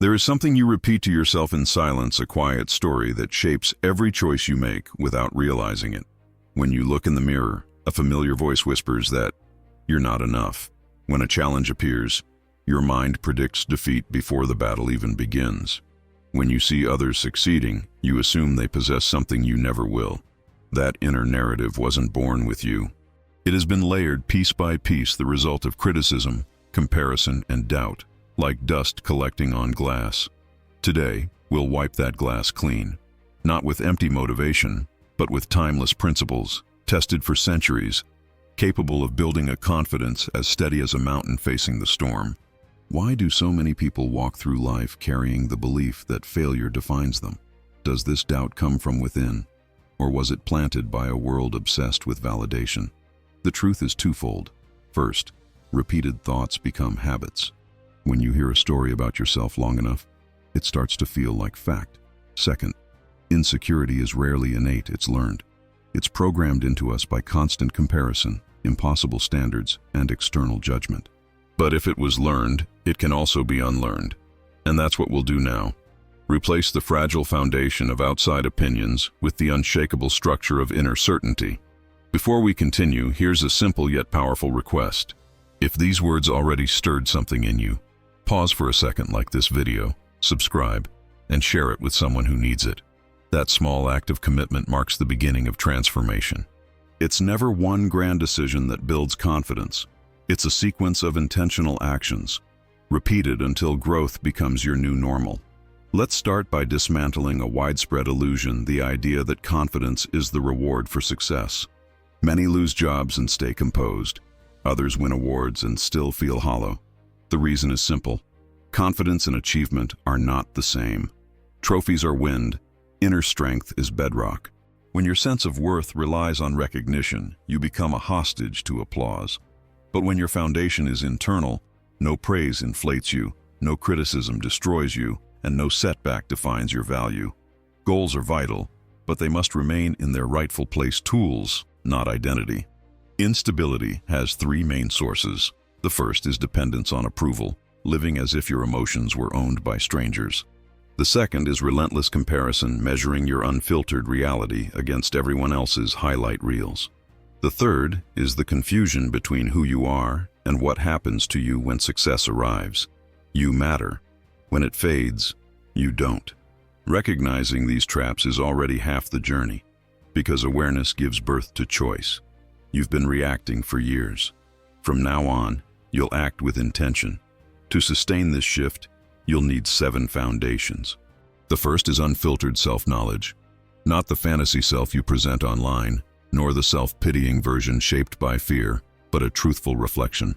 There is something you repeat to yourself in silence, a quiet story that shapes every choice you make without realizing it. When you look in the mirror, a familiar voice whispers that you're not enough. When a challenge appears, your mind predicts defeat before the battle even begins. When you see others succeeding, you assume they possess something you never will. That inner narrative wasn't born with you. It has been layered piece by piece, the result of criticism, comparison, and doubt, like dust collecting on glass. Today, we'll wipe that glass clean, not with empty motivation, but with timeless principles, tested for centuries, capable of building a confidence as steady as a mountain facing the storm. Why do so many people walk through life carrying the belief that failure defines them? Does this doubt come from within, or was it planted by a world obsessed with validation? The truth is twofold. First, repeated thoughts become habits. When you hear a story about yourself long enough, it starts to feel like fact. Second, insecurity is rarely innate, it's learned. It's programmed into us by constant comparison, impossible standards, and external judgment. But if it was learned, it can also be unlearned. And that's what we'll do now. Replace the fragile foundation of outside opinions with the unshakable structure of inner certainty. Before we continue, here's a simple yet powerful request. If these words already stirred something in you, pause for a second like this video, subscribe, and share it with someone who needs it. That small act of commitment marks the beginning of transformation. It's never one grand decision that builds confidence. It's a sequence of intentional actions, repeated until growth becomes your new normal. Let's start by dismantling a widespread illusion, the idea that confidence is the reward for success. Many lose jobs and stay composed. Others win awards and still feel hollow. The reason is simple. Confidence and achievement are not the same. Trophies are wind, inner strength is bedrock. When your sense of worth relies on recognition, you become a hostage to applause. But when your foundation is internal, no praise inflates you, no criticism destroys you, and no setback defines your value. Goals are vital, but they must remain in their rightful place: tools, not identity. Instability has three main sources. The first is dependence on approval, living as if your emotions were owned by strangers. The second is relentless comparison, measuring your unfiltered reality against everyone else's highlight reels. The third is the confusion between who you are and what happens to you when success arrives. You matter. When it fades, you don't. Recognizing these traps is already half the journey, because awareness gives birth to choice. You've been reacting for years. From now on, you'll act with intention. To sustain this shift, you'll need 7 foundations. The first is unfiltered self-knowledge, not the fantasy self you present online, nor the self-pitying version shaped by fear, but a truthful reflection.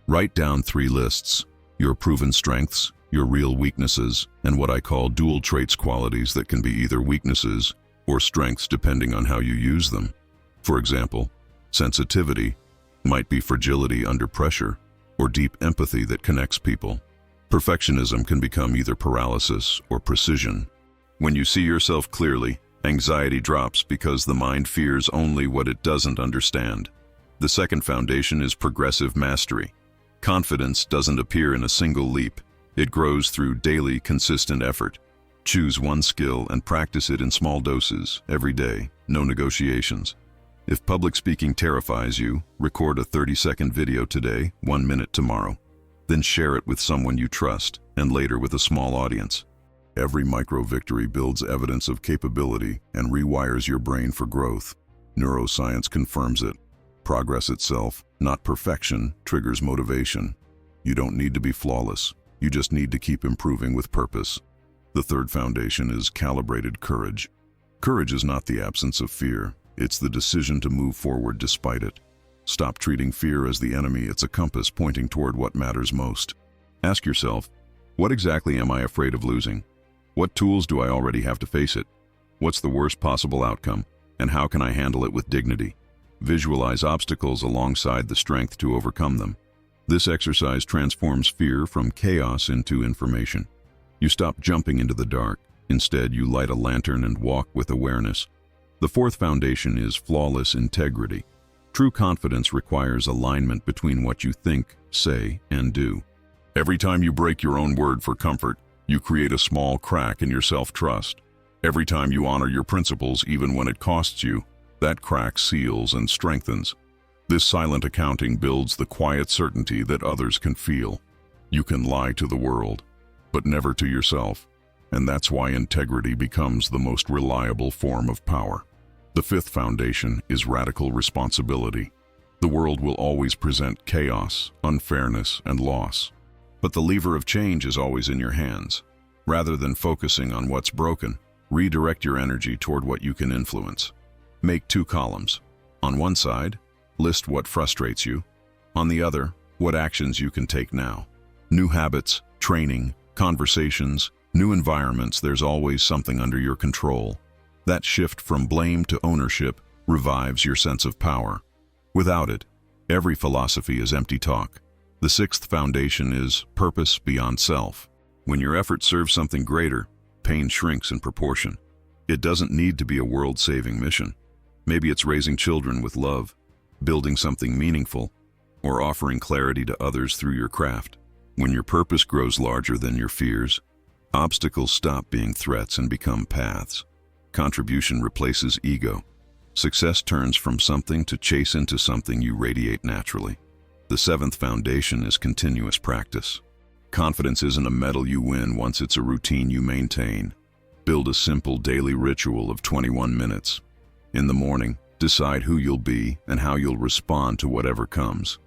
Write down 3 lists: your proven strengths, your real weaknesses, and what I call dual traits, qualities that can be either weaknesses or strengths depending on how you use them. For example, sensitivity might be fragility under pressure, or deep empathy that connects people. Perfectionism can become either paralysis or precision. When you see yourself clearly, anxiety drops because the mind fears only what it doesn't understand. The second foundation is progressive mastery. Confidence doesn't appear in a single leap. It grows through daily, consistent effort. Choose one skill and practice it in small doses, every day, no negotiations. If public speaking terrifies you, record a 30-second video today, 1 minute tomorrow. Then share it with someone you trust, and later with a small audience. Every micro-victory builds evidence of capability and rewires your brain for growth. Neuroscience confirms it. Progress itself, not perfection, triggers motivation. You don't need to be flawless. You just need to keep improving with purpose. The third foundation is calibrated courage. Courage is not the absence of fear. It's the decision to move forward despite it. Stop treating fear as the enemy. It's a compass pointing toward what matters most. Ask yourself, what exactly am I afraid of losing? What tools do I already have to face it? What's the worst possible outcome, and how can I handle it with dignity? Visualize obstacles alongside the strength to overcome them. This exercise transforms fear from chaos into information. You stop jumping into the dark. Instead, you light a lantern and walk with awareness. The fourth foundation is flawless integrity. True confidence requires alignment between what you think, say, and do. Every time you break your own word for comfort, You create a small crack in your self-trust. Every time you honor your principles, even when it costs you, that crack seals and strengthens. This silent accounting builds the quiet certainty that others can feel. You can lie to the world, but never to yourself, and that's why integrity becomes the most reliable form of power. The fifth foundation is radical responsibility. The world will always present chaos, unfairness, and loss. But the lever of change is always in your hands. Rather than focusing on what's broken, redirect your energy toward what you can influence. Make 2 columns. On one side, list what frustrates you. On the other, what actions you can take now. New habits, training, conversations, new environments, there's always something under your control. That shift from blame to ownership revives your sense of power. Without it, every philosophy is empty talk. The sixth foundation is purpose beyond self. When your effort serves something greater, pain shrinks in proportion. It doesn't need to be a world-saving mission. Maybe it's raising children with love, building something meaningful, or offering clarity to others through your craft. When your purpose grows larger than your fears, obstacles stop being threats and become paths. Contribution replaces ego. Success turns from something to chase into something you radiate naturally. The seventh foundation is continuous practice. Confidence isn't a medal you win once, it's a routine you maintain. Build a simple daily ritual of 21 minutes. In the morning, decide who you'll be and how you'll respond to whatever comes.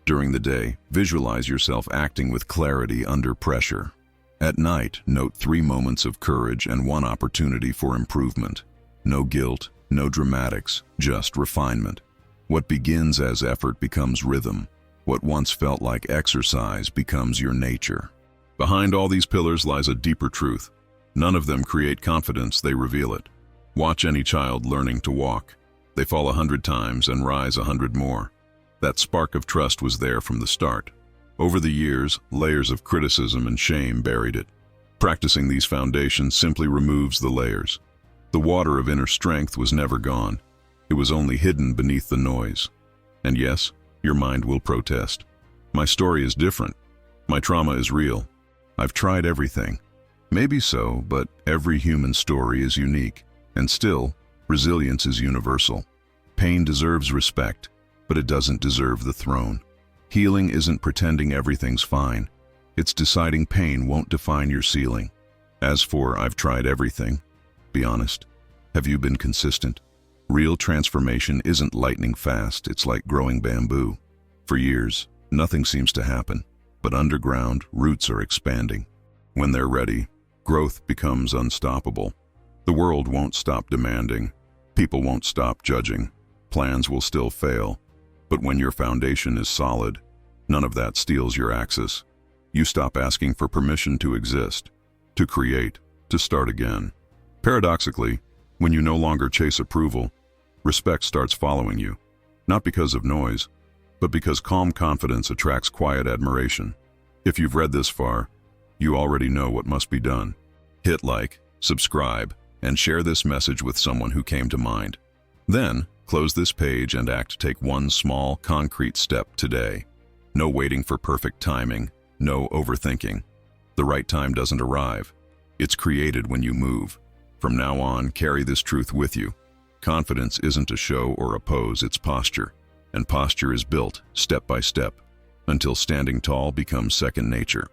During the day, visualize yourself acting with clarity under pressure. At night, note 3 moments of courage and 1 opportunity for improvement. No guilt, no dramatics, just refinement. What begins as effort becomes rhythm. What once felt like exercise becomes your nature. Behind all these pillars lies a deeper truth. None of them create confidence, they reveal it. Watch any child learning to walk. They fall 100 times and rise 100 more. That spark of trust was there from the start. Over the years, layers of criticism and shame buried it. Practicing these foundations simply removes the layers. The water of inner strength was never gone. It was only hidden beneath the noise. And yes, your mind will protest. My story is different. My trauma is real. I've tried everything. Maybe so, but every human story is unique. And still, resilience is universal. Pain deserves respect, but it doesn't deserve the throne. Healing isn't pretending everything's fine. It's deciding pain won't define your ceiling. As for I've tried everything, be honest. Have you been consistent? Real transformation isn't lightning fast, it's like growing bamboo. For years, nothing seems to happen, but underground, roots are expanding. When they're ready, growth becomes unstoppable. The world won't stop demanding. People won't stop judging. Plans will still fail. But when your foundation is solid, none of that steals your access. You stop asking for permission to exist, to create, to start again. Paradoxically, when you no longer chase approval, respect starts following you. Not because of noise, but because calm confidence attracts quiet admiration. If you've read this far, you already know what must be done. Hit like, subscribe, and share this message with someone who came to mind. Then, close this page and take 1 small, concrete step today. No waiting for perfect timing, no overthinking. The right time doesn't arrive. It's created when you move. From now on, carry this truth with you. Confidence isn't a show or a pose, it's posture. And posture is built, step by step, until standing tall becomes second nature.